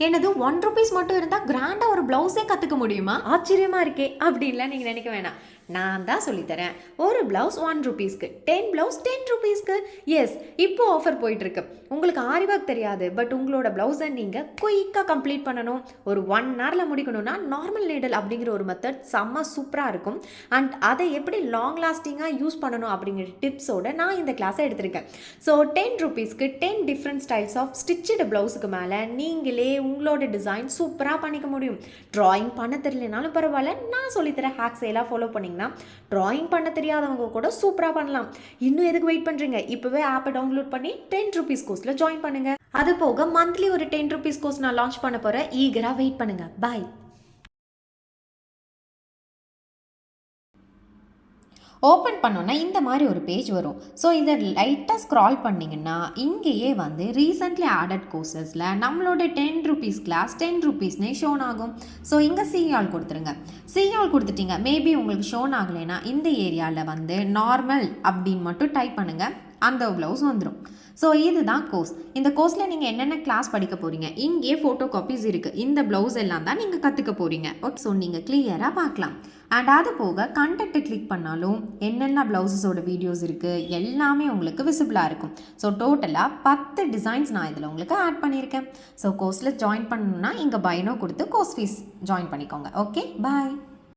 என்னது ₹1 மட்டும் இருந்தால் கிராண்டாக ஒரு ப்ளவுஸே கற்றுக்க முடியுமா? ஆச்சரியமாக இருக்கே அப்படின்லாம் நீங்கள் நினைக்க வேணாம். நான் தான் சொல்லித்தரேன். ஒரு ப்ளவுஸ் ₹1க்கு, 10 ப்ளவுஸ் ₹10க்கு. எஸ், இப்போ ஆஃபர் போயிட்டுருக்கு. உங்களுக்கு ஆரி ஒர்க் தெரியாது, பட் உங்களோட ப்ளவுஸை நீங்கள் குயிக்காக கம்ப்ளீட் பண்ணணும், ஒரு 1 ஹவரில் முடிக்கணும்னா நார்மல் நீடல் அப்படிங்கிற ஒரு மெத்தட் செம்ம சூப்பராக இருக்கும். அண்ட் அதை எப்படி லாங் லாஸ்டிங்காக யூஸ் பண்ணணும் அப்படிங்கிற டிப்ஸோடு நான் இந்த கிளாஸை எடுத்திருக்கேன். ஸோ ₹10க்கு 10 டிஃப்ரெண்ட் ஸ்டைல்ஸ் ஆஃப் ஸ்டிச்சடு ப்ளவுஸுக்கு மேலே நீங்களே உங்களோட டிசைன் சூப்பராக பண்ணிக்க முடியும். ட்ராயிங் பண்ண தெரியலனாலும் பரவாயில்ல, நான் சொல்லித்தரேன் ஹேக்ஸ் எல்லாம் ஃபாலோ பண்ணிங்கன்னா ட்ராயிங் பண்ண தெரியாதவங்க கூட சூப்பராக பண்ணலாம். இன்னும் எதுக்கு வெயிட் பண்ணுறீங்க? இப்போவே ஆப்பை டவுன்லோட் பண்ணி ₹10 கோர்ஸில் ஜாயின் பண்ணுங்கள். அது போக மந்த்லி ஒரு ₹10 கோர்ஸ் நான் லான்ச் பண்ண போகிறேன். ஈகராக வெயிட் பண்ணுங்கள். பாய். ஓப்பன் பண்ணோன்னா இந்த மாதிரி ஒரு பேஜ் வரும். ஸோ இதை லைட்டாக ஸ்க்ரால் பண்ணிங்கன்னா இங்கேயே வந்து ரீசெண்ட்லி ஆடட் கோர்சஸில் நம்மளோட ₹10 கிளாஸ் ₹10 ஷோன் ஆகும். ஸோ இங்கே சிஆல் கொடுத்துருங்க. சிஆல் கொடுத்துட்டீங்க. மேபி உங்களுக்கு ஷோன் ஆகலைன்னா இந்த ஏரியாவில் வந்து நார்மல் அப்படின்னு மட்டும் டைப் பண்ணுங்கள், அந்த ப்ளவுஸ் வந்துடும். ஸோ இதுதான் கோர்ஸ். இந்த கோர்ஸில் நீங்கள் என்னென்ன கிளாஸ் படிக்க போகிறீங்க, இங்கே ஃபோட்டோ காப்பீஸ் இருக்குது. இந்த ப்ளவுஸ் எல்லாம் தான் நீங்கள் கற்றுக்க போகிறீங்க. ஓகே, ஸோ நீங்கள் கிளியராக பார்க்கலாம். அண்ட் அது போக கண்டென்ட்டை கிளிக் பண்ணாலும் என்னென்ன ப்ளவுஸஸோட வீடியோஸ் இருக்குது எல்லாமே உங்களுக்கு விசிபிளாக இருக்கும். ஸோ டோட்டலாக 10 டிசைன்ஸ் நான் இதில் உங்களுக்கு ஆட் பண்ணியிருக்கேன். ஸோ கோர்ஸில் ஜாயின் பண்ணணுன்னா இங்கே பைனோ கொடுத்து கோர்ஸ் ஃபீஸ் ஜாயின் பண்ணிக்கோங்க. ஓகே, பாய்.